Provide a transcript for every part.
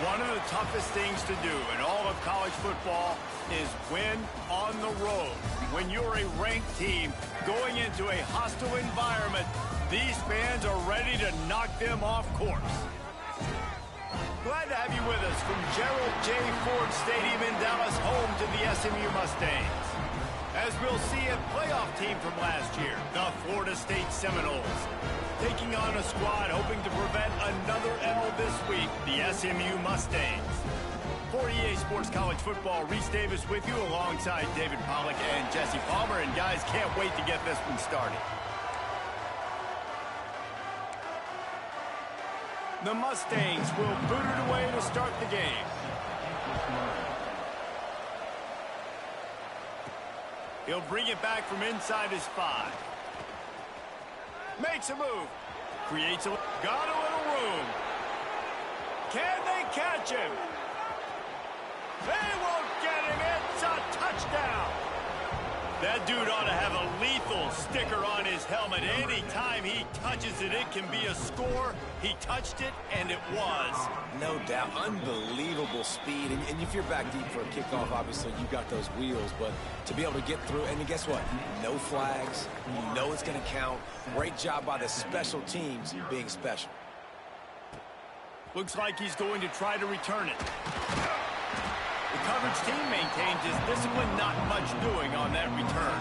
One of the toughest things to do in all of college football is win on the road. When you're a ranked team going into a hostile environment, these fans are ready to knock them off course. Glad to have you with us from Gerald J. Ford Stadium in Dallas, home to the SMU Mustangs. As we'll see a playoff team from last year, the Florida State Seminoles, taking on a squad hoping to prevent another L this week, the SMU Mustangs. For EA Sports College Football, Reese Davis with you alongside David Pollack and Jesse Palmer. And guys, can't wait to get this one started. The Mustangs will boot it away to start the game. He'll bring it back from inside his 5. Makes a move. Creates a... Got a little room. Can they catch him? They won't get him. It's a touchdown. That dude ought to have a lethal sticker on his helmet. Anytime he touches it, it can be a score. He touched it, and it was. No doubt. Unbelievable speed. And if you're back deep for a kickoff, obviously you got those wheels. But to be able to get through, and guess what? No flags. You know it's going to count. Great job by the special teams being special. Looks like he's going to try to return it. The coverage team maintains his discipline, not much doing on that return.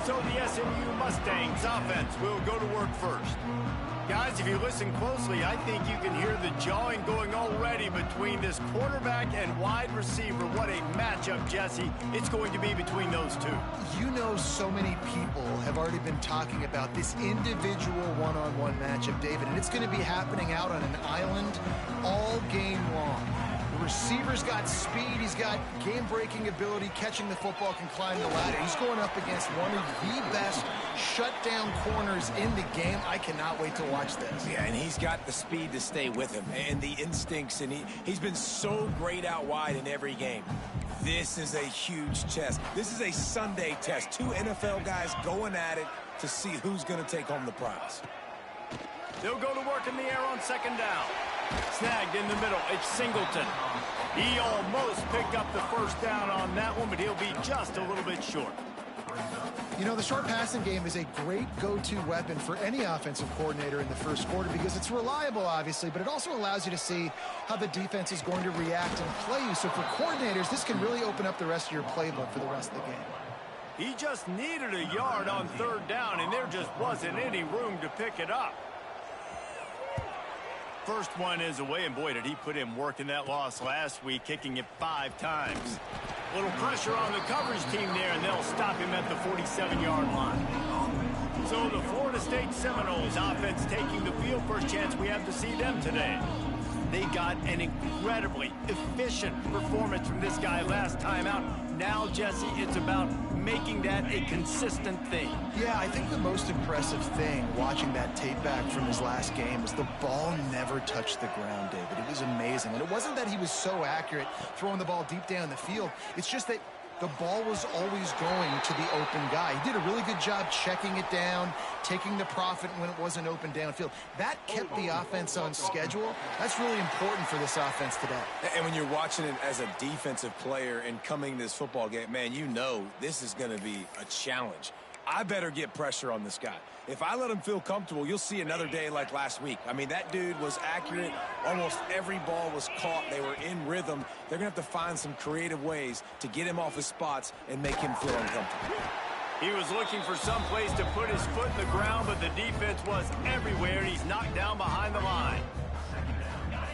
So the SMU Mustangs offense will go to work first. Guys, if you listen closely, I think you can hear the jawing going already between this quarterback and wide receiver. What a matchup, Jesse, it's going to be between those two. You know, so many people have already been talking about this individual one-on-one matchup, David, and it's going to be happening out on an island all game long. The receiver's got speed, he's got game-breaking ability, catching the football, can climb the ladder. He's going up against one of the best shutdown corners in the game. I cannot wait to watch this. Yeah, and he's got the speed to stay with him and the instincts, and he's been so great out wide in every game. This is a huge test. This is a Sunday test. 2 NFL guys going at it to see who's going to take home the prize. They'll go to work in the air on second down. Snagged in the middle, it's Singleton. He almost picked up the first down on that one, but he'll be just a little bit short. You know, the short passing game is a great go-to weapon for any offensive coordinator in the first quarter because it's reliable, obviously, but it also allows you to see how the defense is going to react and play you. So for coordinators, this can really open up the rest of your playbook for the rest of the game. He just needed a yard on third down, and there just wasn't any room to pick it up. First one is away, and boy, did he put in work in that loss last week, kicking it 5 times. A little pressure on the coverage team there, and they'll stop him at the 47-yard line. So the Florida State Seminoles offense taking the field. First chance we have to see them today. They got an incredibly efficient performance from this guy last time out. Now, Jesse, it's about making that a consistent thing. Yeah, I think the most impressive thing watching that tape back from his last game is the ball never touched the ground, David. It was amazing. And it wasn't that he was so accurate throwing the ball deep down the field. It's just that the ball was always going to the open guy. He did a really good job checking it down, taking the profit when it wasn't open downfield. That kept the offense on schedule. That's really important for this offense today. And when you're watching it as a defensive player and coming to this football game, man, you know this is going to be a challenge. I better get pressure on this guy. If I let him feel comfortable, you'll see another day like last week. I mean, that dude was accurate. Almost every ball was caught. They were in rhythm. They're going to have to find some creative ways to get him off his spots and make him feel uncomfortable. He was looking for some place to put his foot in the ground, but the defense was everywhere, and he's knocked down behind the line.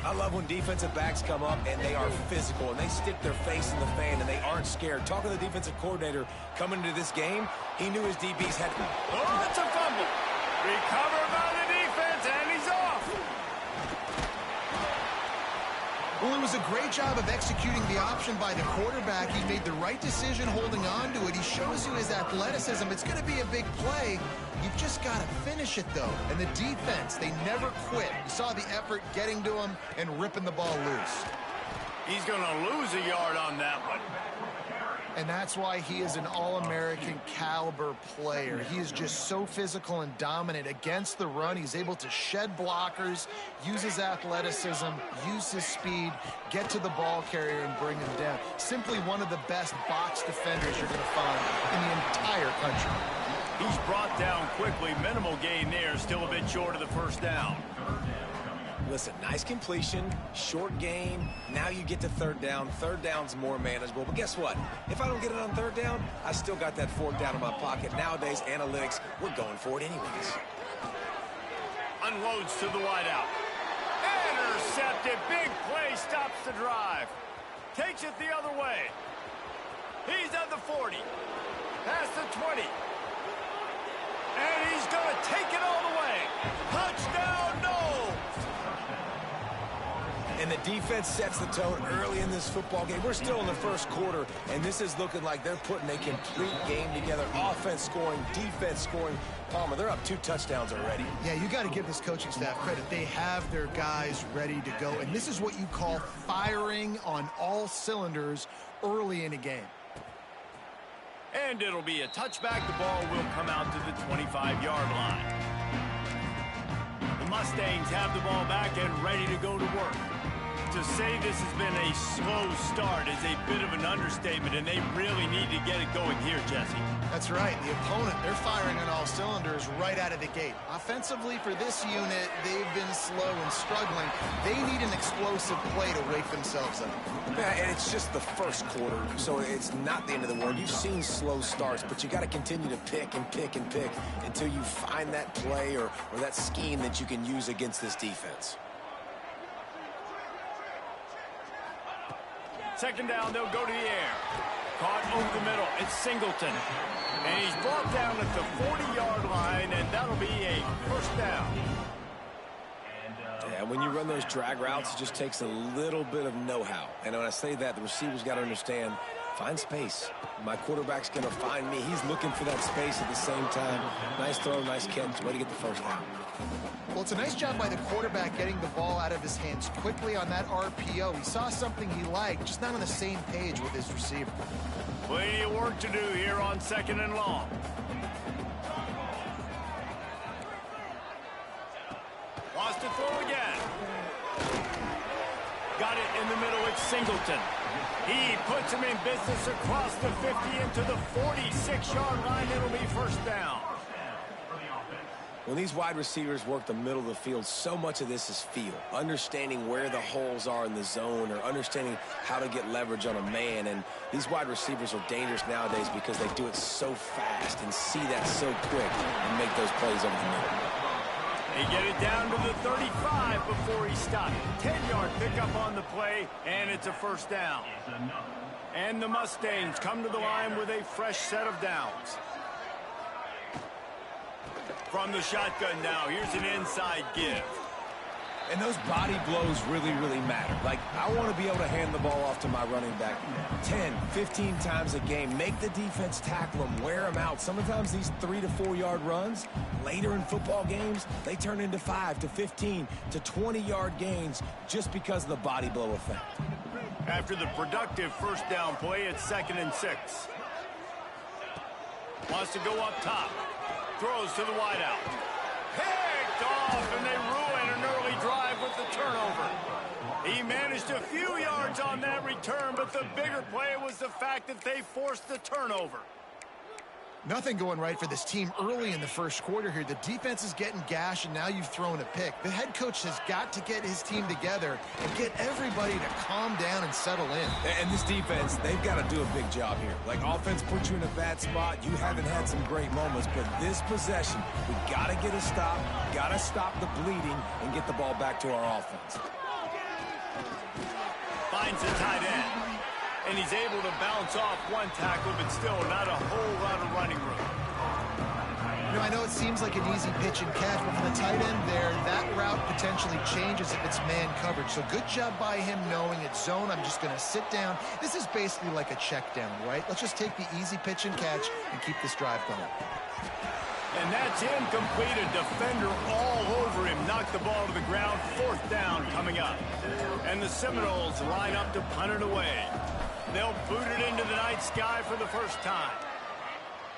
I love when defensive backs come up and they are physical and they stick their face in the fan and they aren't scared. Talking to the defensive coordinator coming into this game, he knew his DBs had... Oh, it's a fumble. Recovered by the defense, and he's off. Well, it was a great job of executing the option by the quarterback. He made the right decision holding on to it. He shows you his athleticism. It's going to be a big play. You've just got to finish it, though. And the defense, they never quit. You saw the effort getting to him and ripping the ball loose. He's going to lose a yard on that one. And that's why he is an All-American caliber player. He is just so physical and dominant against the run. He's able to shed blockers, use his athleticism, use his speed, get to the ball carrier and bring him down. Simply one of the best box defenders you're going to find in the entire country. He's brought down quickly. Minimal gain there, still a bit short of the first down. Listen, nice completion, short game. Now you get to third down. Third down's more manageable. But guess what? If I don't get it on third down, I still got that fourth down in my pocket. Nowadays, analytics, we're going for it anyways. Unloads to the wideout. Intercepted. Big play stops the drive. Takes it the other way. He's at the 40. Past the 20. And he's going to take it all the way. Touchdown, no! And the defense sets the tone early in this football game. We're still in the first quarter, and this is looking like they're putting a complete game together. Offense scoring, defense scoring. Palmer, they're up 2 touchdowns already. Yeah, you got to give this coaching staff credit. They have their guys ready to go, and this is what you call firing on all cylinders early in a game. And it'll be a touchback. The ball will come out to the 25-yard line. The Mustangs have the ball back and ready to go to work. To say this has been a slow start is a bit of an understatement, and they really need to get it going here, Jesse. That's right. The opponent, they're firing on all cylinders right out of the gate. Offensively, for this unit, they've been slow and struggling. They need an explosive play to wake themselves up. Yeah, and it's just the first quarter, so it's not the end of the world. You've seen slow starts, but you got to continue to pick and pick and pick until you find that play or that scheme that you can use against this defense. Second down, they'll go to the air. Caught over the middle. It's Singleton. And he's brought down at the 40-yard line, and that'll be a first down. Yeah, when you run those drag routes, it just takes a little bit of know-how. And when I say that, the receivers got to understand, find space. My quarterback's going to find me. He's looking for that space at the same time. Nice throw, nice catch. Way to get the first down. Well, it's a nice job by the quarterback getting the ball out of his hands quickly on that RPO. He saw something he liked, just not on the same page with his receiver. Plenty of work to do here on second and long. Wants to throw again. Got it in the middle. It's Singleton. He puts him in business across the 50 into the 46-yard line. It'll be first down. When these wide receivers work the middle of the field, so much of this is feel. Understanding where the holes are in the zone or understanding how to get leverage on a man. And these wide receivers are dangerous nowadays because they do it so fast and see that so quick and make those plays over the middle. They get it down to the 35 before he stopped. 10-yard pickup on the play, and it's a first down. And the Mustangs come to the line with a fresh set of downs. From the shotgun now, here's an inside give. And those body blows really, really matter. Like, I want to be able to hand the ball off to my running back 10, 15 times a game. Make the defense tackle them, wear them out. Sometimes these 3 to 4 yard runs, later in football games, they turn into 5 to 15 to 20-yard gains just because of the body blow effect. After the productive first down play, it's 2nd and 6. Wants to go up top. Throws to the wideout. Picked off, and they ruin an early drive with the turnover. He managed a few yards on that return, but the bigger play was the fact that they forced the turnover. Nothing going right for this team early in the first quarter here. The defense is getting gashed, and now you've thrown a pick. The head coach has got to get his team together and get everybody to calm down and settle in. And this defense, they've got to do a big job here. Like, offense puts you in a bad spot. You haven't had some great moments, but this possession, we got to get a stop, got to stop the bleeding, and get the ball back to our offense. Finds the tight end. And he's able to bounce off one tackle, but still not a whole lot of running room. You know, I know it seems like an easy pitch and catch, but for the tight end there, that route potentially changes if it's man coverage. So good job by him knowing it's zone. I'm just going to sit down. This is basically like a check down, right? Let's just take the easy pitch and catch and keep this drive going. And that's incomplete. A defender all over him. Knocked the ball to the ground. Fourth down coming up. And the Seminoles line up to punt it away. They'll boot it into the night sky for the first time.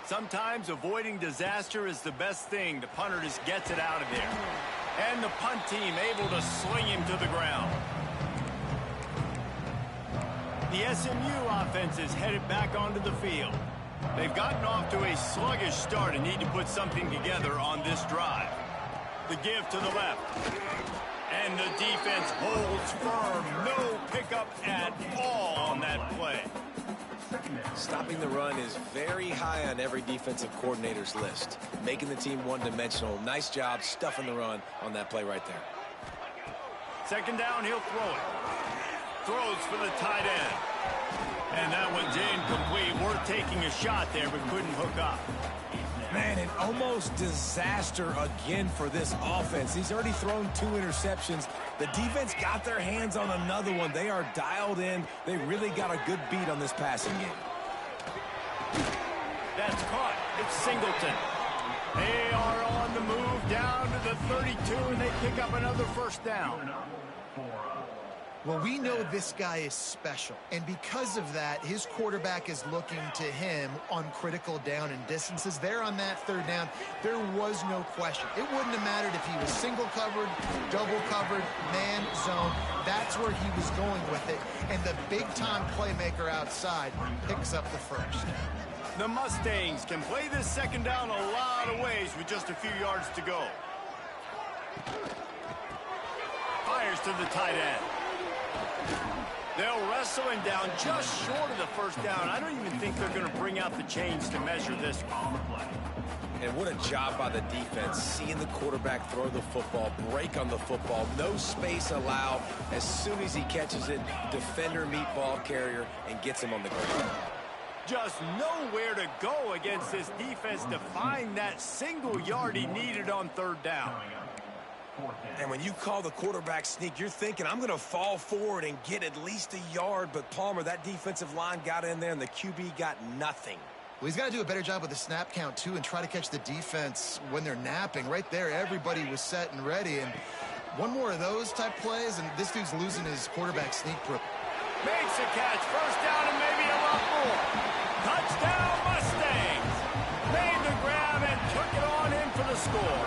Sometimes avoiding disaster is the best thing. The punter just gets it out of there. And the punt team able to sling him to the ground. The SMU offense is headed back onto the field. They've gotten off to a sluggish start and need to put something together on this drive. The give to the left. And the defense holds firm. No pickup at all on that play. Stopping the run is very high on every defensive coordinator's list. Making the team one-dimensional. Nice job stuffing the run on that play right there. Second down, he'll throw it. Throws for the tight end. And that one's incomplete. We're taking a shot there, but couldn't hook up. Man, an almost disaster again for this offense. He's already thrown 2 interceptions. The defense got their hands on another one. They are dialed in. They really got a good beat on this passing game. That's caught. It's Singleton. They are on the move down to the 32, and they pick up another first down. Well, we know this guy is special, and because of that, his quarterback is looking to him on critical down and distances. There on that third down, there was no question. It wouldn't have mattered if he was single covered, double covered, man zone. That's where he was going with it, and the big-time playmaker outside picks up the first. The Mustangs can play this second down a lot of ways with just a few yards to go. Fires to the tight end. They'll wrestle him down just short of the first down. I don't even think they're going to bring out the chains to measure this one. And what a job by the defense, seeing the quarterback throw the football, break on the football, no space allowed. As soon as he catches it, defender meet ball carrier and gets him on the ground. Just nowhere to go against this defense to find that single yard he needed on third down. And when you call the quarterback sneak, you're thinking, I'm going to fall forward and get at least a yard. But Palmer, that defensive line got in there, and the QB got nothing. Well, he's got to do a better job with the snap count, too, and try to catch the defense when they're napping. Right there, everybody was set and ready. And one more of those type plays, and this dude's losing his quarterback sneak grip. Makes a catch. First down and maybe a lot more. Touchdown, Mustangs. Made the grab and took it on in for the score.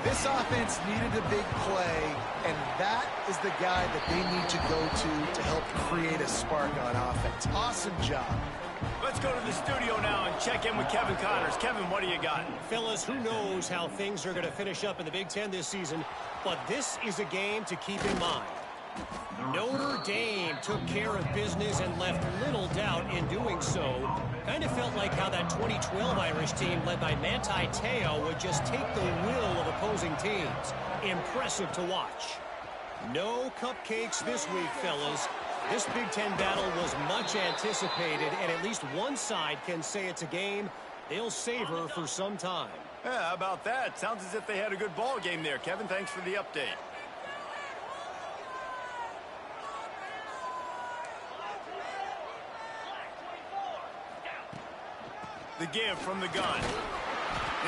This offense needed a big play, and that is the guy that they need to go to help create a spark on offense. Awesome job. Let's go to the studio now and check in with Kevin Connors. Kevin, what do you got? Fellas, who knows how things are going to finish up in the Big Ten this season, but this is a game to keep in mind. Notre Dame took care of business and left little doubt in doing so. Kind of felt like how that 2012 Irish team led by Manti Te'o would just take the will of opposing teams. Impressive to watch. No cupcakes this week, fellas. This Big Ten battle was much anticipated, and at least one side can say it's a game they'll savor for some time. Yeah, how about that? Sounds as if they had a good ball game there. Kevin, thanks for the update. The give from the gun.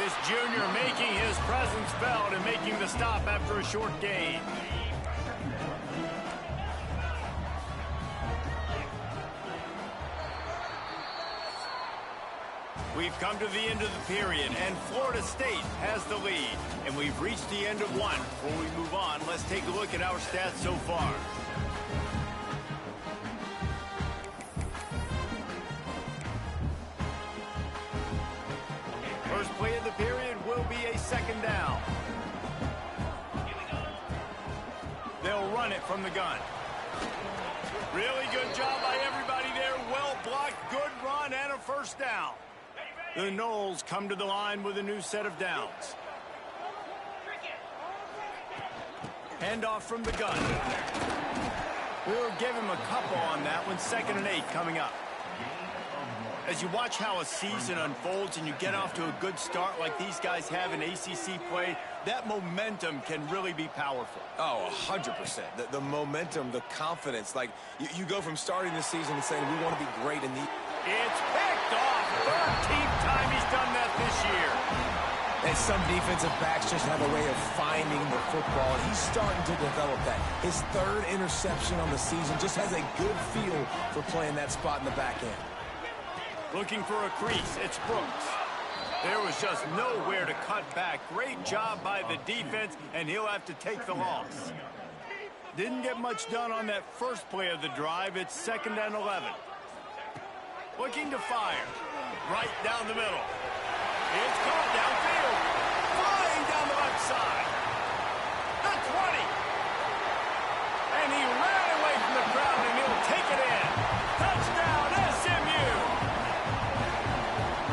This junior making his presence felt and making the stop after a short gain. We've come to the end of the period, and Florida State has the lead. And we've reached the end of one. Before we move on, let's take a look at our stats so far. First play of the period will be a second down. They'll run it from the gun. Really good job by everybody there. Well blocked, good run, and a first down. The Noles come to the line with a new set of downs. Handoff from the gun. We'll give him a couple on that one. 2nd and 8 coming up. As you watch how a season unfolds and you get off to a good start like these guys have in ACC play, that momentum can really be powerful. Oh, 100%. The momentum, the confidence. Like, you go from starting the season and saying, we want to be great in the... It's picked off. 13th time he's done that this year. And some defensive backs just have a way of finding the football, and he's starting to develop that. His third interception on the season, just has a good feel for playing that spot in the back end. Looking for a crease, it's Brooks. There was just nowhere to cut back. Great job by the defense, and he'll have to take the loss. Didn't get much done on that first play of the drive. It's 2nd and 11. Looking to fire. Right down the middle. It's caught downfield. Flying down the left side. The 20. And he ran away from the crowd, and he'll take it in. Touchdown, SMU.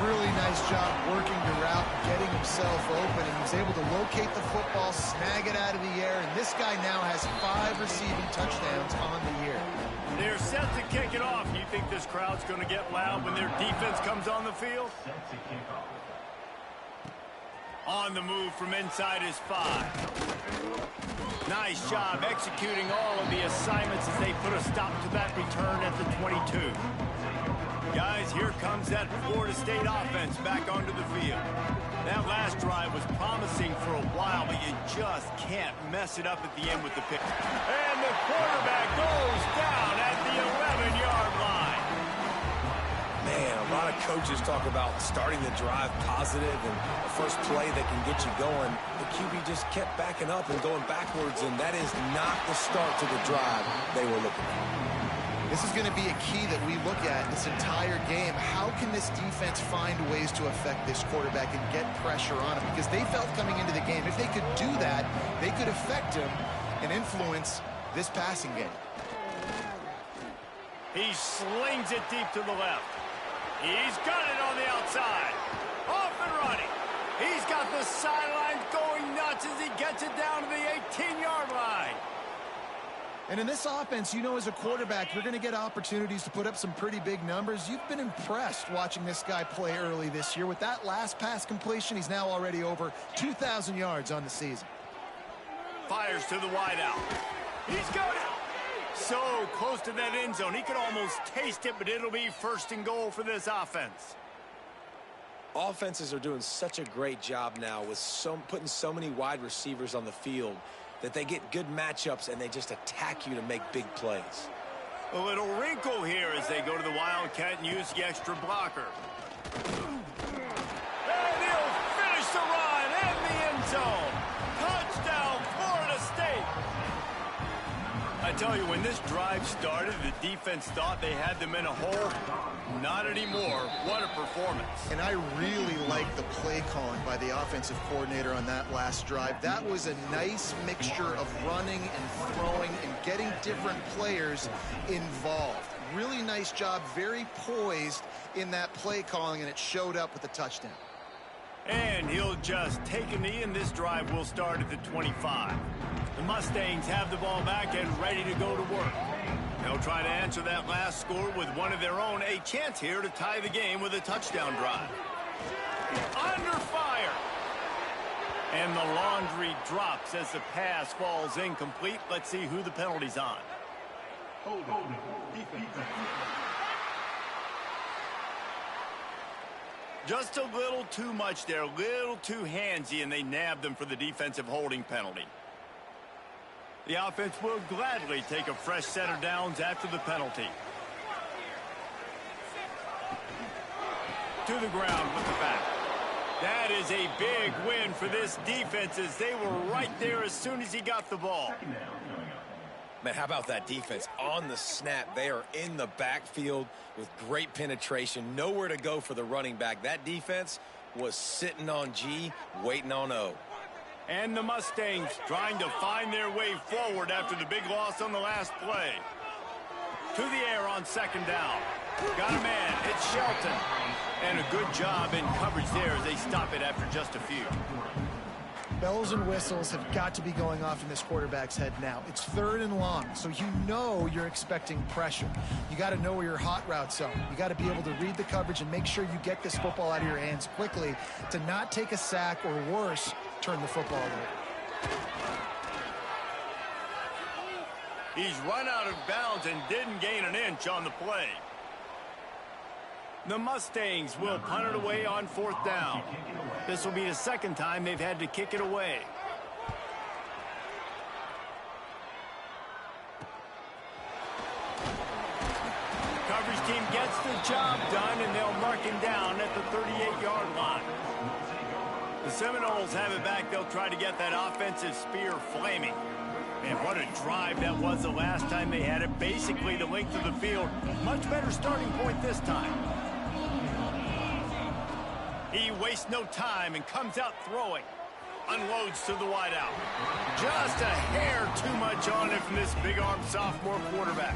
Really nice job working the route, getting himself open, and he's able to locate the football, snag it out of the air, and this guy now has 5 receiving touchdowns on the year. They're set to kick it off. You think this crowd's going to get loud when their defense comes on the field? On the move from inside his 5. Nice job executing all of the assignments as they put a stop to that return at the 22. Guys, here comes that Florida State offense back onto the field. That last drive was promising for a while, but you just can't mess it up at the end with the pick. And the quarterback goes down at the 11-yard line. Man, a lot of coaches talk about starting the drive positive and the first play that can get you going. The QB just kept backing up and going backwards, and that is not the start to the drive they were looking at. This is going to be a key that we look at this entire game. How can this defense find ways to affect this quarterback and get pressure on him? Because they felt coming into the game, if they could do that, they could affect him and influence this passing game. He slings it deep to the left. He's got it on the outside. Off and running. He's got the sidelines going nuts as he gets it down to the 18-yard line. And in this offense, you know, as a quarterback, you're going to get opportunities to put up some pretty big numbers. You've been impressed watching this guy play early this year. With that last pass completion, he's now already over 2,000 yards on the season. Fires to the wideout. He's got it. So close to that end zone. He could almost taste it, but it'll be 1st and goal for this offense. Offenses are doing such a great job now with putting so many wide receivers on the field that they get good matchups and they just attack you to make big plays. A little wrinkle here as they go to the Wildcat and use the extra blocker. And he'll finish the run in the end zone. Touchdown, Florida State. I tell you, when this drive started, the defense thought they had them in a hole. Not anymore. What a performance. And I really like the play calling by the offensive coordinator on that last drive. That was a nice mixture of running and throwing and getting different players involved. Really nice job, very poised in that play calling, and it showed up with a touchdown. And he'll just take a knee, and this drive will start at the 25. The Mustangs have the ball back and ready to go to work. They'll try to answer that last score with one of their own. A chance here to tie the game with a touchdown drive. Under fire. And the laundry drops as the pass falls incomplete. Let's see who the penalty's on. Just a little too much there, a little too handsy, and they nabbed them for the defensive holding penalty. The offense will gladly take a fresh set of downs after the penalty. To the ground with the back. That is a big win for this defense as they were right there as soon as he got the ball. Man, how about that defense? On the snap, they are in the backfield with great penetration. Nowhere to go for the running back. That defense was sitting on G, waiting on O. And the Mustangs trying to find their way forward after the big loss on the last play. To the air on 2nd down. Got a man. It's Shelton. And a good job in coverage there as they stop it after just a few. Bells and whistles have got to be going off in this quarterback's head now. It's 3rd and long, so you know you're expecting pressure. You got to know where your hot routes are. You got to be able to read the coverage and make sure you get this football out of your hands quickly to not take a sack or worse, turn the football over. He's run out of bounds and didn't gain an inch on the play. The Mustangs will punt it away on 4th down. This will be the second time they've had to kick it away. Coverage team gets the job done, and they'll mark him down at the 38-yard line. The Seminoles have it back. They'll try to get that offensive spear flaming. And what a drive that was the last time they had it. Basically the length of the field. Much better starting point this time. He wastes no time and comes out throwing. Unloads to the wideout. Just a hair too much on it from this big-armed sophomore quarterback.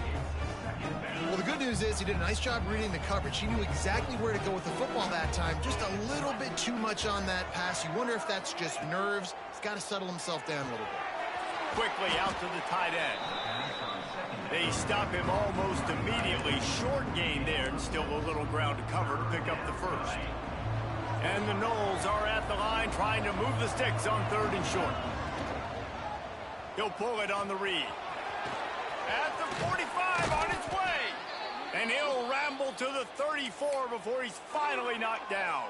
Well, the good news is he did a nice job reading the coverage. He knew exactly where to go with the football that time. Just a little bit too much on that pass. You wonder if that's just nerves. He's got to settle himself down a little bit. Quickly out to the tight end. They stop him almost immediately. Short gain there, and still a little ground to cover to pick up the first. And the Noles are at the line trying to move the sticks on 3rd and short. He'll pull it on the read. At the 45 on its way. And he'll ramble to the 34 before he's finally knocked down.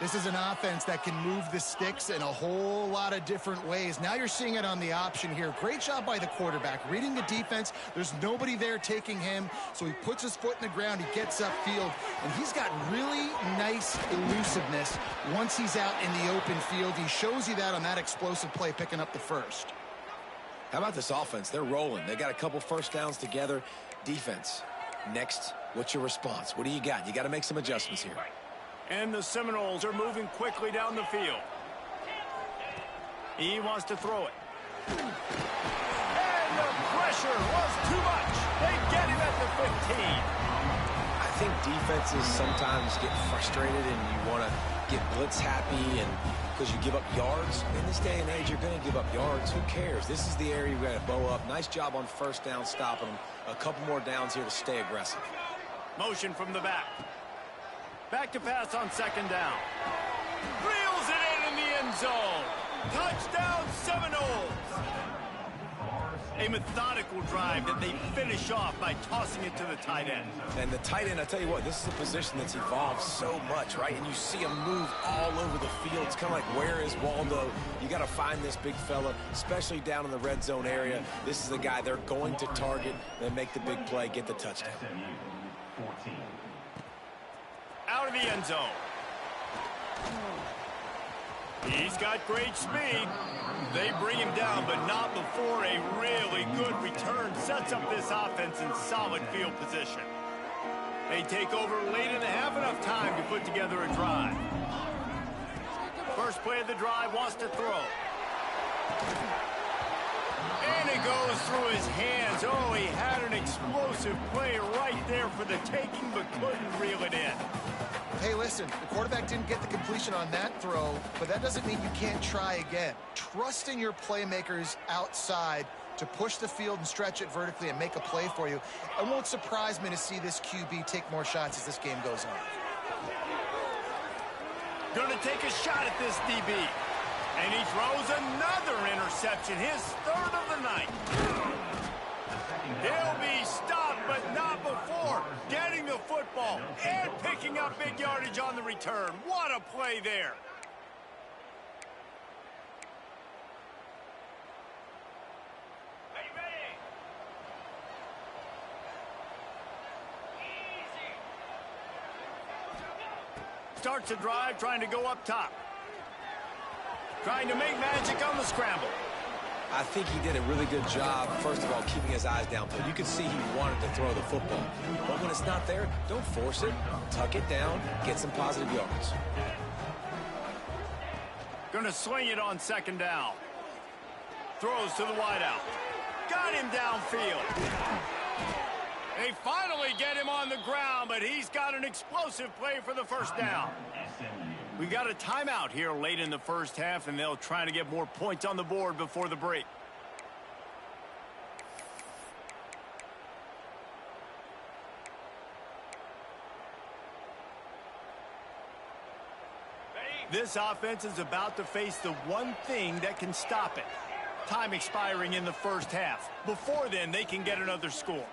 This is an offense that can move the sticks in a whole lot of different ways. Now you're seeing it on the option here. Great job by the quarterback. Reading the defense. There's nobody there taking him. So he puts his foot in the ground. He gets upfield. And he's got really nice elusiveness once he's out in the open field. He shows you that on that explosive play, picking up the first. How about this offense? They're rolling. They got a couple first downs together. Defense. Next, what's your response? What do you got? You got to make some adjustments here. And the Seminoles are moving quickly down the field. He wants to throw it. And the pressure was too much. They get him at the 15. I think defenses sometimes get frustrated and you want to get blitz happy and because you give up yards. In this day and age, you're going to give up yards. Who cares? This is the area you've got to bow up. Nice job on first down stopping them. A couple more downs here to stay aggressive. Motion from the back. Back to pass on 2nd down. Reels it in the end zone. Touchdown Seminoles. A methodical drive that they finish off by tossing it to the tight end. And the tight end, I tell you what, this is a position that's evolved so much, right? And you see him move all over the field. It's kind of like, where is Waldo? You got to find this big fella, especially down in the red zone area. This is the guy they're going to target and make the big play, get the touchdown. Out of the end zone. He's got great speed. They bring him down, but not before a really good return sets up this offense in solid field position. They take over late and have enough time to put together a drive. First play of the drive, wants to throw. And it goes through his hands. Oh, he had an explosive play right there for the taking, but couldn't reel it in. Hey, listen, the quarterback didn't get the completion on that throw, but that doesn't mean you can't try again. Trust in your playmakers outside to push the field and stretch it vertically and make a play for you. It won't surprise me to see this QB take more shots as this game goes on. Going to take a shot at this DB. And he throws another interception, his 3rd of the night. He'll be stopped, but not before getting the football and picking up big yardage on the return. What a play there. Starts the drive, trying to go up top. Trying to make magic on the scramble. I think he did a really good job, first of all, keeping his eyes downfield. You could see he wanted to throw the football. But when it's not there, don't force it. Tuck it down, get some positive yards. Going to swing it on 2nd down. Throws to the wideout. Got him downfield. They finally get him on the ground, but he's got an explosive play for the first down. We've got a timeout here late in the first half, and they'll try to get more points on the board before the break. This offense is about to face the one thing that can stop it. Time expiring in the first half. Before then, they can get another score.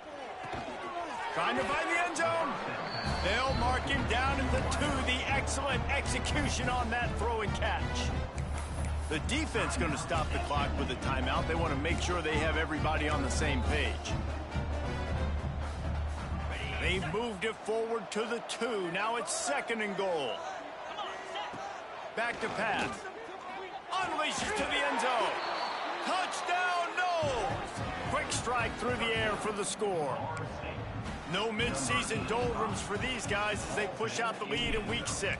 Trying to find the end zone. They'll mark him down at the 2. The excellent execution on that throw and catch. The defense going to stop the clock with a timeout. They want to make sure they have everybody on the same page. They've moved it forward to the 2. Now it's 2nd and goal. Back to pass. Unleashes to the end zone. Touchdown, no! Quick strike through the air for the score. No midseason doldrums for these guys as they push out the lead in week 6.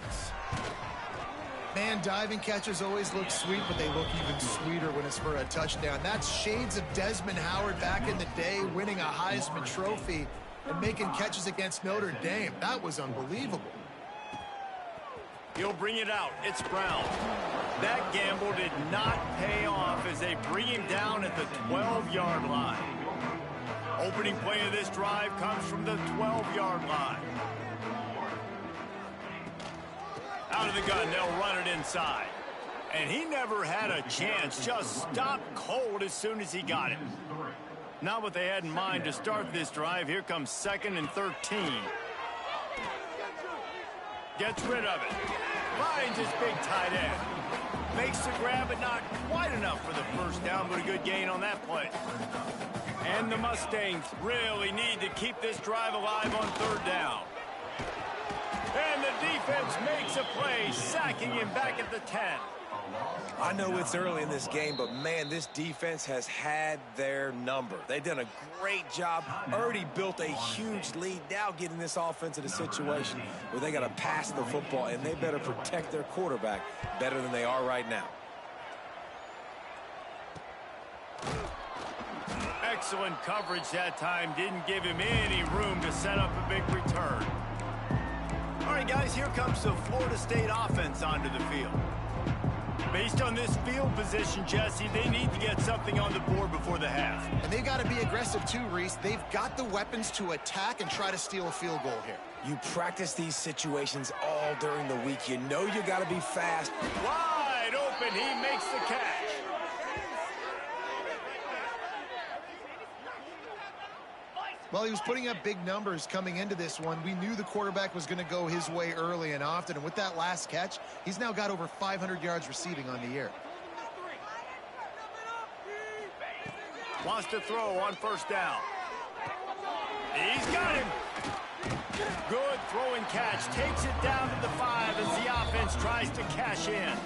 Man, diving catches always look sweet, but they look even sweeter when it's for a touchdown. That's shades of Desmond Howard back in the day, winning a Heisman Trophy and making catches against Notre Dame. That was unbelievable. He'll bring it out. It's Brown. That gamble did not pay off as they bring him down at the 12-yard line. Opening play of this drive comes from the 12-yard line. Out of the gun, they'll run it inside. And he never had a chance. Just stopped cold as soon as he got it. Not what they had in mind to start this drive. Here comes 2nd and 13. Gets rid of it. Finds his big tight end. Makes the grab, but not quite enough for the first down, but a good gain on that play. And the Mustangs really need to keep this drive alive on 3rd down. And the defense makes a play, sacking him back at the 10. I know it's early in this game, but, man, this defense has had their number. They've done a great job, already built a huge lead, now getting this offense in a situation where they got to pass the football, and they better protect their quarterback better than they are right now. Excellent coverage that time. Didn't give him any room to set up a big return. All right, guys, here comes the Florida State offense onto the field. Based on this field position, Jesse, they need to get something on the board before the half. And they've got to be aggressive too, Reese. They've got the weapons to attack and try to steal a field goal here. You practice these situations all during the week. You know you got to be fast. Wide open, he makes the catch. Well, he was putting up big numbers coming into this one. We knew the quarterback was going to go his way early and often. And with that last catch, he's now got over 500 yards receiving on the year. Wants to throw on 1st down. He's got him. Good throw and catch. Takes it down to the 5 as the offense tries to cash in.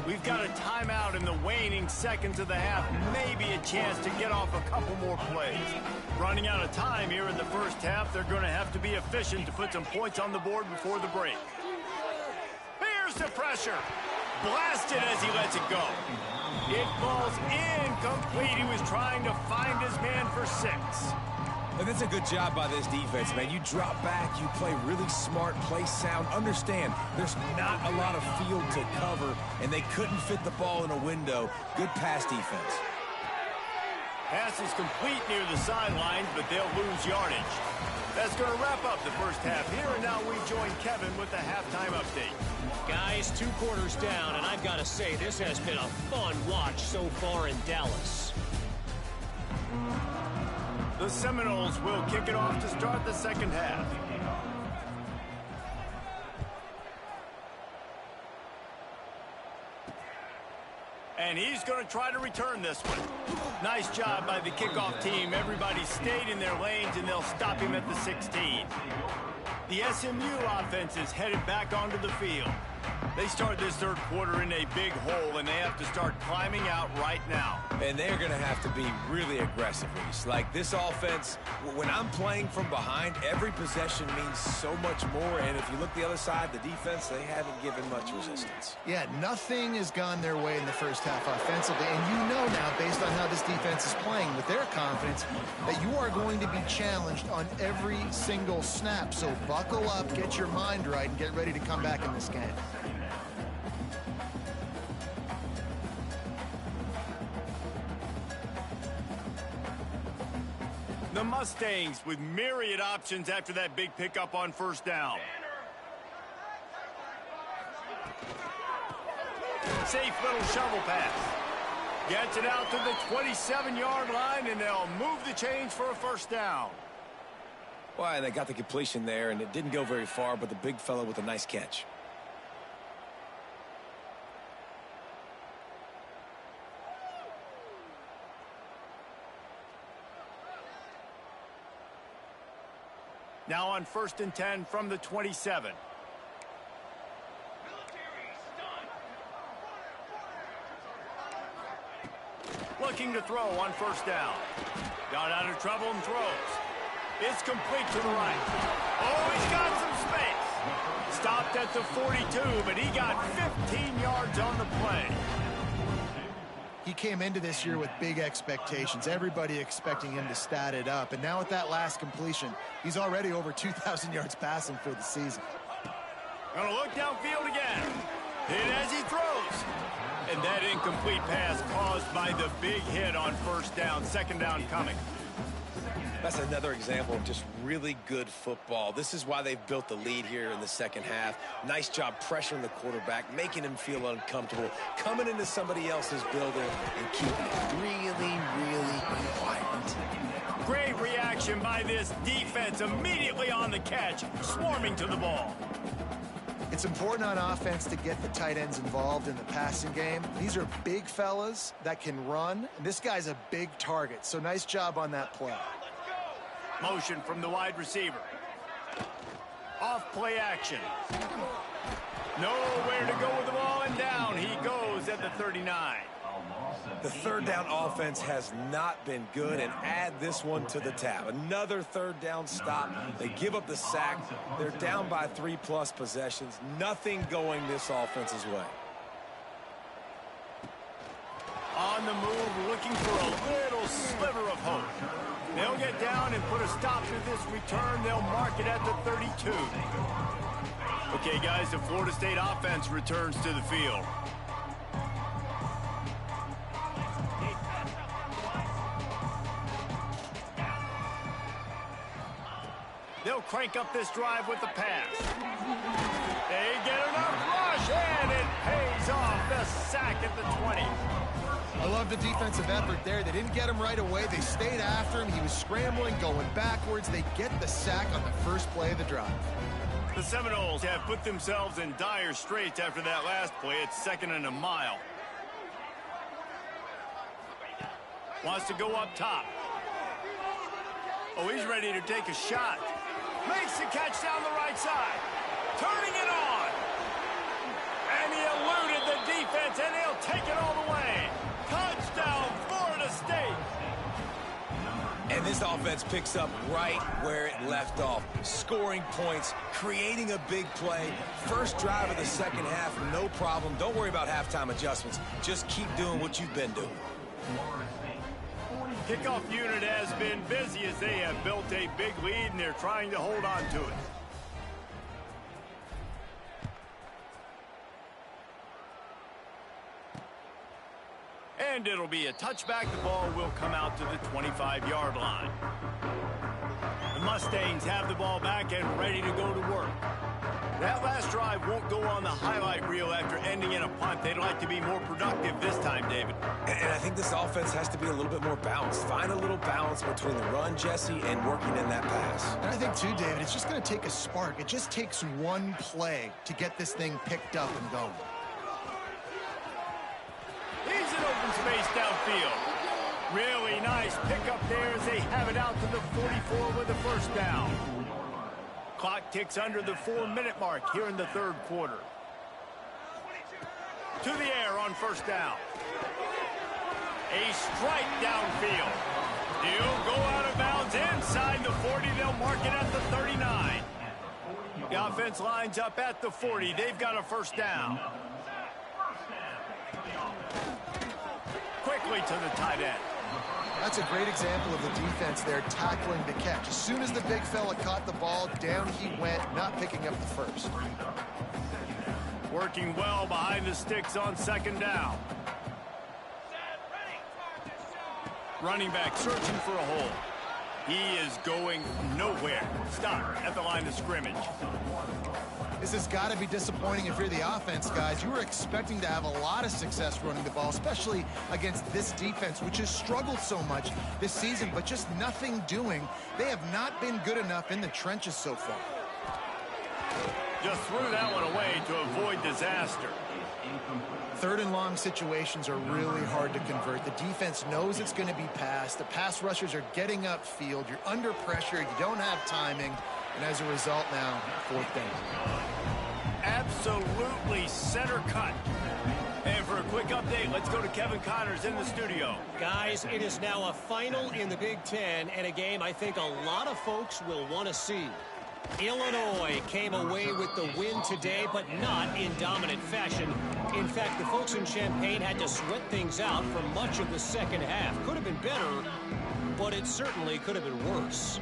We've got a timeout in the waning seconds of the half. Maybe a chance to get off a couple more plays. Running out of time here in the first half. They're going to have to be efficient to put some points on the board before the break. Here's the pressure. Blasted as he lets it go. It falls incomplete. He was trying to find his man for 6. And that's a good job by this defense, man. You drop back, you play really smart, play sound. Understand, there's not a lot of field to cover, and they couldn't fit the ball in a window. Good pass defense. Pass is complete near the sidelines, but they'll lose yardage. That's going to wrap up the first half here, and now we join Kevin with the halftime update. Guys, 2 quarters down, and I've got to say, this has been a fun watch so far in Dallas. The Seminoles will kick it off to start the second half. And he's going to try to return this one. Nice job by the kickoff team. Everybody stayed in their lanes, and they'll stop him at the 16. The SMU offense is headed back onto the field. They start this third quarter in a big hole, and they have to start climbing out right now. And they're going to have to be really aggressive, Reese. Like this offense, when I'm playing from behind, every possession means so much more. And if you look the other side, the defense, they haven't given much resistance. Yeah, nothing has gone their way in the first half offensively. And you know now, based on how this defense is playing with their confidence, that you are going to be challenged on every single snap. So buckle up, get your mind right, and get ready to come back in this game. The Mustangs with myriad options after that big pickup on 1st down. Safe little shovel pass. Gets it out to the 27-yard line, and they'll move the chains for a 1st down. Well, and they got the completion there, and it didn't go very far, but the big fella with a nice catch. Now on 1st and 10 from the 27. Looking to throw on 1st down. Got out of trouble and throws. It's complete to the right. Oh, he's got some space. Stopped at the 42, but he got 15 yards on the play. He came into this year with big expectations. Everybody expecting him to stat it up. And now with that last completion, he's already over 2,000 yards passing for the season. Gonna look downfield again. Hit as he throws. And that incomplete pass caused by the big hit on 1st down. 2nd down coming. That's another example of just really good football. This is why they've built the lead here in the 2nd half. Nice job pressuring the quarterback, making him feel uncomfortable, coming into somebody else's building and keeping it really, really quiet. Great reaction by this defense, immediately on the catch, swarming to the ball. It's important on offense to get the tight ends involved in the passing game. These are big fellas that can run, and this guy's a big target, so nice job on that play. Motion from the wide receiver. Off play action. Nowhere to go with the ball, and down he goes at the 39. The 3rd down offense has not been good, and add this one to the tab. Another 3rd down stop. They give up the sack. They're down by 3+ possessions. Nothing going this offense's way. On the move, looking for a little sliver of hope. They'll get down and put a stop to this return. They'll mark it at the 32. Okay, guys, the Florida State offense returns to the field. They'll crank up this drive with the pass. They get enough rush, and it pays off. The sack at the 20. I love the defensive effort there. They didn't get him right away. They stayed after him. He was scrambling, going backwards. They get the sack on the first play of the drive. The Seminoles have put themselves in dire straits after that last play. It's 2nd and a mile. Wants to go up top. Oh, he's ready to take a shot. Makes the catch down the right side. Turning it on. And he eluded the defense, and he'll take it all the way. Touchdown, Florida State. And this offense picks up right where it left off. Scoring points, creating a big play. First drive of the 2nd half, no problem. Don't worry about halftime adjustments. Just keep doing what you've been doing. Kickoff unit has been busy as they have built a big lead, and they're trying to hold on to it. And it'll be a touchback. The ball will come out to the 25-yard line. The Mustangs have the ball back and ready to go to work. That last drive won't go on the highlight reel after ending in a punt. They'd like to be more productive this time, David. And I think this offense has to be a little bit more balanced. Find a little balance between the run, Jesse, and working in that pass. And I think, too, David, it's just going to take a spark. It just takes one play to get this thing picked up and going. He's in open space downfield. Really nice pickup there as they have it out to the 44 with a 1st down. Clock ticks under the 4-minute mark here in the 3rd quarter. To the air on 1st down. A strike downfield. He'll go out of bounds inside the 40. They'll mark it at the 39. The offense lines up at the 40. They've got a 1st down. Quickly to the tight end. That's a great example of the defense there tackling the catch. As soon as the big fella caught the ball, down he went, not picking up the first. Working well behind the sticks on 2nd down. Running back searching for a hole. He is going nowhere. Stop at the line of scrimmage. This has got to be disappointing if you're the offense, guys. You were expecting to have a lot of success running the ball, especially against this defense, which has struggled so much this season, but just nothing doing. They have not been good enough in the trenches so far. Just threw that one away to avoid disaster. Third and long situations are really hard to convert. The defense knows it's going to be passed. The pass rushers are getting upfield. You're under pressure. You don't have timing. And as a result now, fourth down. Absolutely center cut. And for a quick update, let's go to Kevin Connors in the studio. Guys, it is now a final in the Big Ten and a game I think a lot of folks will want to see. Illinois came away with the win today, but not in dominant fashion. In fact, the folks in Champaign had to sweat things out for much of the second half. Could have been better, but it certainly could have been worse.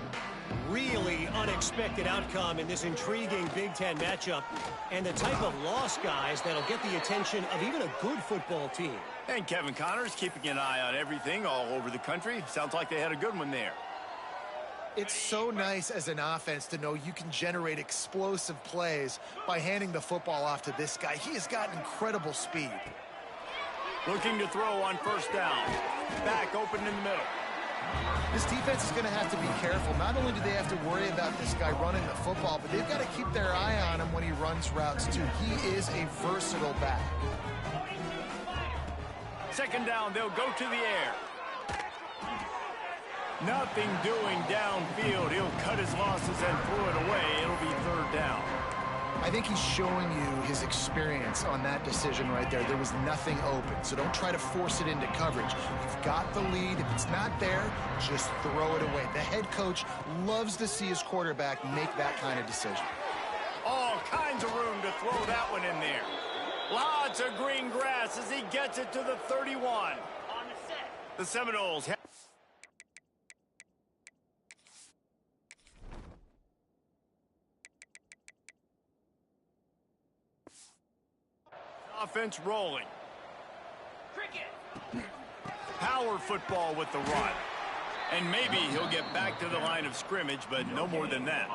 Really unexpected outcome in this intriguing Big Ten matchup, and the type of loss, guys, that'll get the attention of even a good football team. And Kevin Connors keeping an eye on everything all over the country. Sounds like they had a good one there. It's so nice as an offense to know you can generate explosive plays by handing the football off to this guy. He has got incredible speed. Looking to throw on first down. Back open in the middle. This defense is going to have to be careful. Not only do they have to worry about this guy running the football, but they've got to keep their eye on him when he runs routes too. He is a versatile back. Second down, they'll go to the air. Nothing doing downfield. He'll cut his losses and throw it away. It'll be third down. I think he's showing you his experience on that decision right there. There was nothing open, so don't try to force it into coverage. You've got the lead. If it's not there, just throw it away. The head coach loves to see his quarterback make that kind of decision. All kinds of room to throw that one in there. Lots of green grass as he gets it to the 31. The Seminoles have offense rolling. Power football with the run. And maybe he'll get back to the line of scrimmage, but no more than that.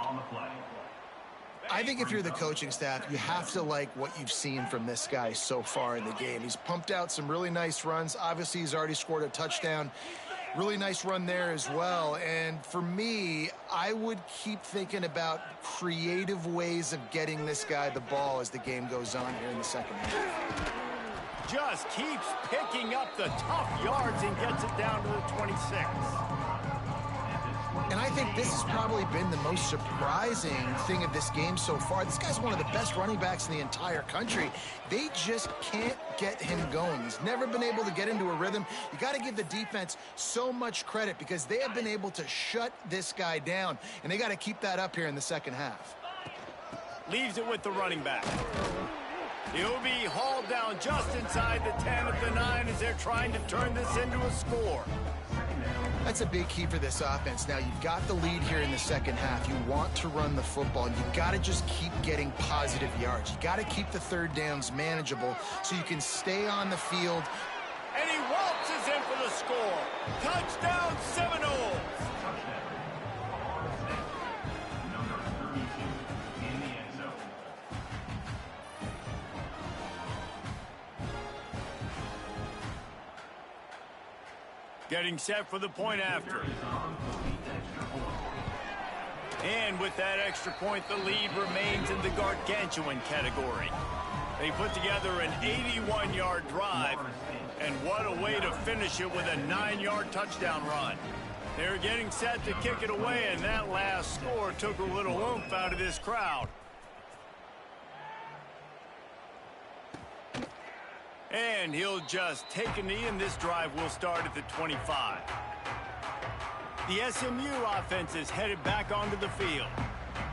I think if you're the coaching staff, you have to like what you've seen from this guy so far in the game. He's pumped out some really nice runs. Obviously, he's already scored a touchdown. Really nice run there as well. And for me, I would keep thinking about creative ways of getting this guy the ball as the game goes on here in the second half. Just keeps picking up the tough yards and gets it down to the 26. And I think this has probably been the most surprising thing of this game so far. This guy's one of the best running backs in the entire country. They just can't get him going. He's never been able to get into a rhythm. You got to give the defense so much credit because they have been able to shut this guy down, and they got to keep that up here in the second half. Leaves it with the running back. He'll be hauled down just inside the 10 at the 9 as they're trying to turn this into a score. That's a big key for this offense. Now, you've got the lead here in the second half. You want to run the football. You've got to just keep getting positive yards. You got to keep the third downs manageable so you can stay on the field. And he waltzes in for the score. Touchdown, Seminoles! Getting set for the point after. And with that extra point, the lead remains in the gargantuan category. They put together an 81-yard drive, and what a way to finish it with a 9-yard touchdown run. They're getting set to kick it away, and that last score took a little oomph out of this crowd. And he'll just take a knee, and this drive will start at the 25. The SMU offense is headed back onto the field.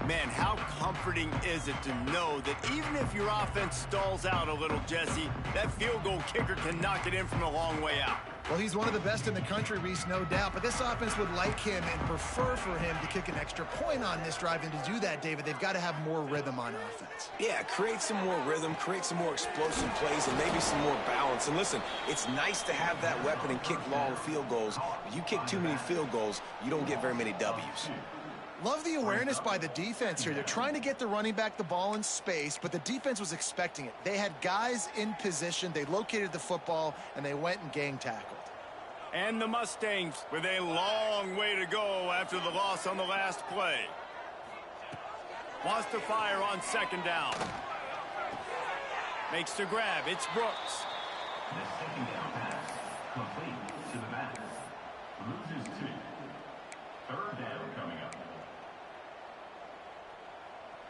Man, how comforting is it to know that even if your offense stalls out a little, Jesse, that field goal kicker can knock it in from a long way out. Well, he's one of the best in the country, Reese, no doubt. But this offense would like him and prefer for him to kick an extra point on this drive. And to do that, David, they've got to have more rhythm on offense. Yeah, create some more rhythm, create some more explosive plays, and maybe some more balance. And listen, it's nice to have that weapon and kick long field goals. If you kick too many field goals, you don't get very many W's. Love the awareness by the defense here. They're trying to get the running back the ball in space, but the defense was expecting it. They had guys in position. They located the football, and they went and gang tackled. And the Mustangs with a long way to go after the loss on the last play. Wants to fire on second down. Makes the grab. It's Brooks. The second down pass complete to the back. Loses 2. Third down coming up.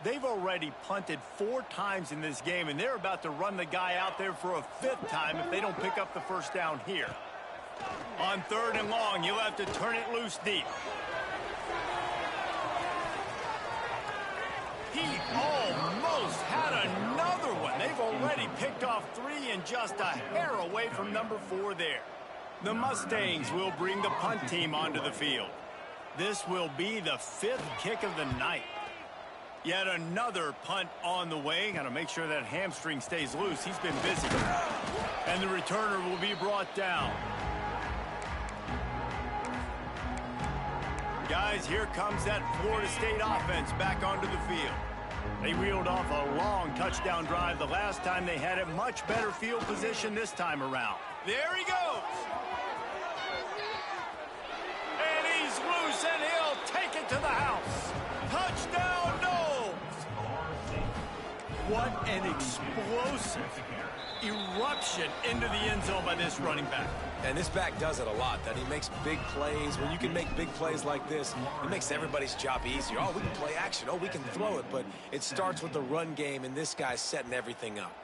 They've already punted 4 times in this game, and they're about to run the guy out there for a 5th time if they don't pick up the first down here. On 3rd and long, you'll have to turn it loose deep. He almost had another one. They've already picked off 3 and just a hair away from number 4 there. The Mustangs will bring the punt team onto the field. This will be the 5th kick of the night. Yet another punt on the way. Got to make sure that hamstring stays loose. He's been busy. And the returner will be brought down. Guys, here comes that Florida State offense back onto the field. They reeled off a long touchdown drive the last time they had it. Much better field position this time around. There he goes. And he's loose, and he'll take it to the house. Touchdown, Knowles. What an explosive eruption into the end zone by this running back. And this back does it a lot, that he makes big plays. When you can make big plays like this, it makes everybody's job easier. Oh, we can play action. Oh, we can throw it. But it starts with the run game, and this guy's setting everything up.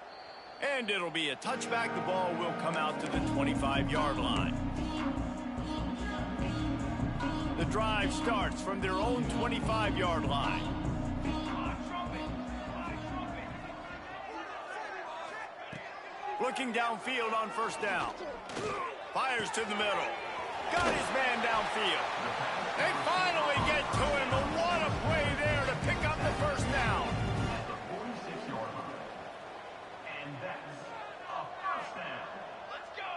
And it'll be a touchback. The ball will come out to the 25-yard line. The drive starts from their own 25-yard line. Looking downfield on first down. Fires to the middle. Got his man downfield. They finally get to him, but what a play there to pick up the first down. At the 46-yard line. And that's a first down. Let's go!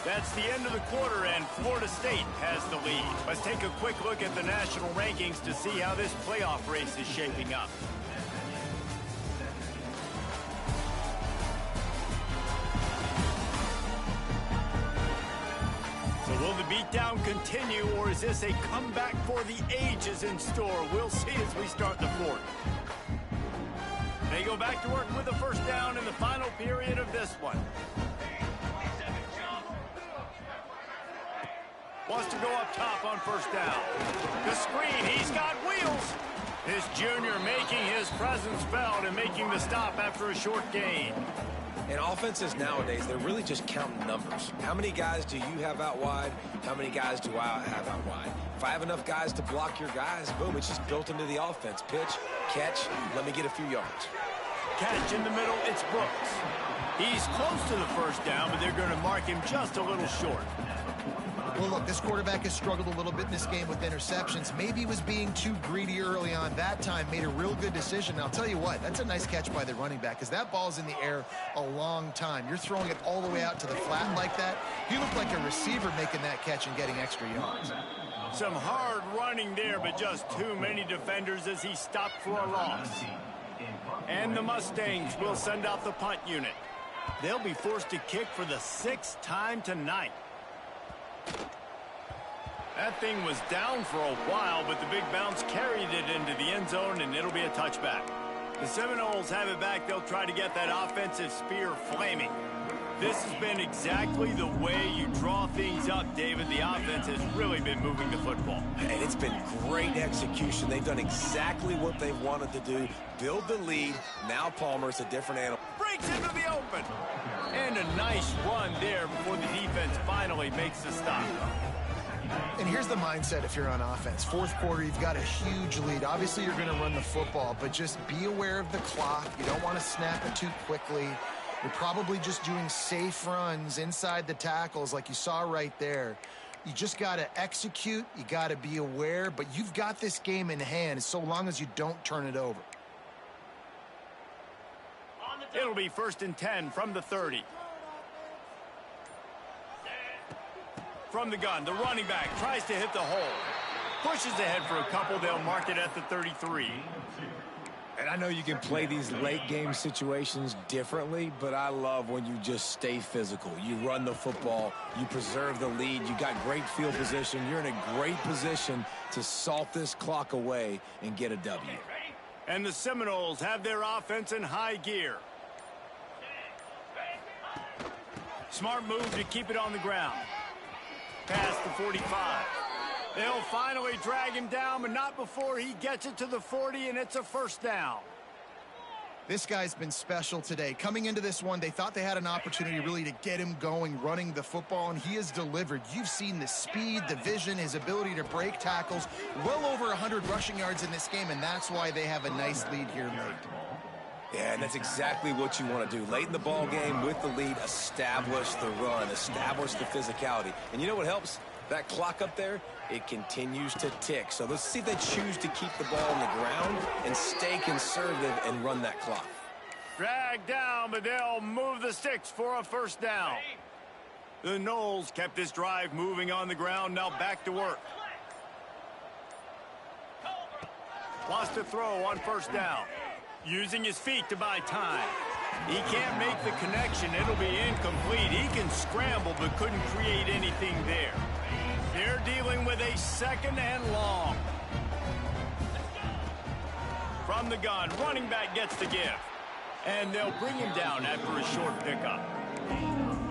That's the end of the quarter, and Florida State has the lead. Let's take a quick look at the national rankings to see how this playoff race is shaping up. Will the beatdown continue, or is this a comeback for the ages in store? We'll see as we start the 4th. They go back to work with the first down in the final period of this one. Wants to go up top on first down. The screen, he's got wheels. This junior making his presence felt and making the stop after a short gain. And offenses nowadays, they're really just counting numbers. How many guys do you have out wide? How many guys do I have out wide? If I have enough guys to block your guys, boom, it's just built into the offense. Pitch, catch, let me get a few yards. Catch in the middle, it's Brooks. He's close to the first down, but they're going to mark him just a little short. Well, look, this quarterback has struggled a little bit in this game with interceptions. Maybe he was being too greedy early on. That time made a real good decision. And I'll tell you what, that's a nice catch by the running back, because that ball's in the air a long time. You're throwing it all the way out to the flat like that. He looked like a receiver making that catch and getting extra yards. Some hard running there, but just too many defenders as he stopped for a loss. And the Mustangs will send out the punt unit. They'll be forced to kick for the 6th time tonight. That thing was down for a while, but the big bounce carried it into the end zone, and it'll be a touchback. The Seminoles have it back. They'll try to get that offensive spear flaming. This has been exactly the way you draw things up, David. The offense has really been moving the football. And it's been great execution. They've done exactly what they've wanted to do. Build the lead. Now Palmer's a different animal. Breaks into the open. And a nice run there before the defense finally makes the stop. And here's the mindset if you're on offense. 4th quarter, you've got a huge lead. Obviously, you're going to run the football, but just be aware of the clock. You don't want to snap it too quickly. You're probably just doing safe runs inside the tackles like you saw right there. You just got to execute. You got to be aware, but you've got this game in hand so long as you don't turn it over. It'll be 1st and 10 from the 30. From the gun, the running back tries to hit the hole. Pushes ahead for a couple. They'll mark it at the 33. And I know you can play these late game situations differently, but I love when you just stay physical. You run the football, you preserve the lead, you got great field position, you're in a great position to salt this clock away and get a W. And the Seminoles have their offense in high gear. Smart move to keep it on the ground. Past the 45. They'll finally drag him down, but not before he gets it to the 40, and it's a first down. This guy's been special today. Coming into this one, they thought they had an opportunity really to get him going, running the football, and he has delivered. You've seen the speed, the vision, his ability to break tackles. Well over 100 rushing yards in this game, and that's why they have a nice lead here late. Yeah, and that's exactly what you want to do. Late in the ball game with the lead, establish the run, establish the physicality. And you know what helps? That clock up there, it continues to tick. So let's see if they choose to keep the ball on the ground and stay conservative and run that clock. Drag down, but they'll move the sticks for a first down. The Noles kept this drive moving on the ground. Now back to work. Wants to throw on first down. Using his feet to buy time. He can't make the connection. It'll be incomplete. He can scramble but couldn't create anything there. They're dealing with a second and long. From the gun, running back gets the give. And they'll bring him down after a short pickup.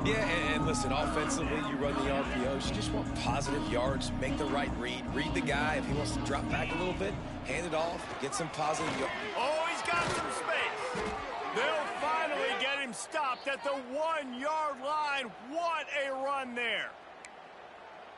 Yeah, and listen, offensively, you run the RPOs. You just want positive yards, make the right read. Read the guy. If he wants to drop back a little bit, hand it off, get some positive yards. Oh, he's got some space. They'll finally get him stopped at the 1-yard line. What a run there.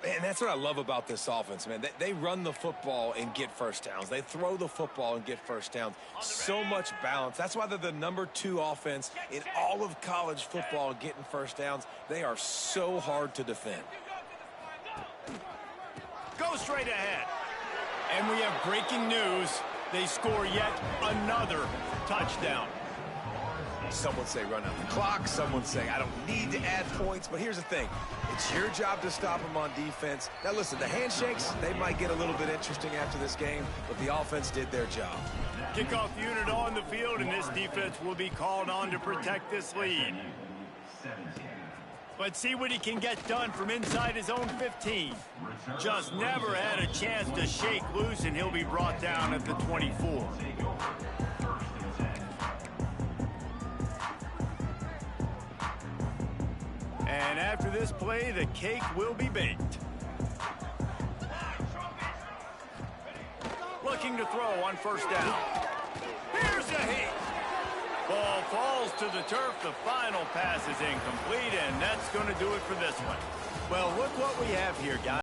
Man, that's what I love about this offense, man. They run the football and get first downs. They throw the football and get first downs. So much balance. That's why they're the #2 offense in all of college football getting first downs. They are so hard to defend. Go straight ahead. And we have breaking news. They score yet another touchdown. Some would say run out the clock. Some would say I don't need to add points. But here's the thing. It's your job to stop them on defense. Now, listen, the handshakes, they might get a little bit interesting after this game, but the offense did their job. Kickoff unit on the field, and this defense will be called on to protect this lead. But see what he can get done from inside his own 15. Just never had a chance to shake loose, and he'll be brought down at the 24. And after this play, the cake will be baked. Looking to throw on first down. Here's a hit. Ball falls to the turf. The final pass is incomplete, and that's going to do it for this one. Well, look what we have here, guys.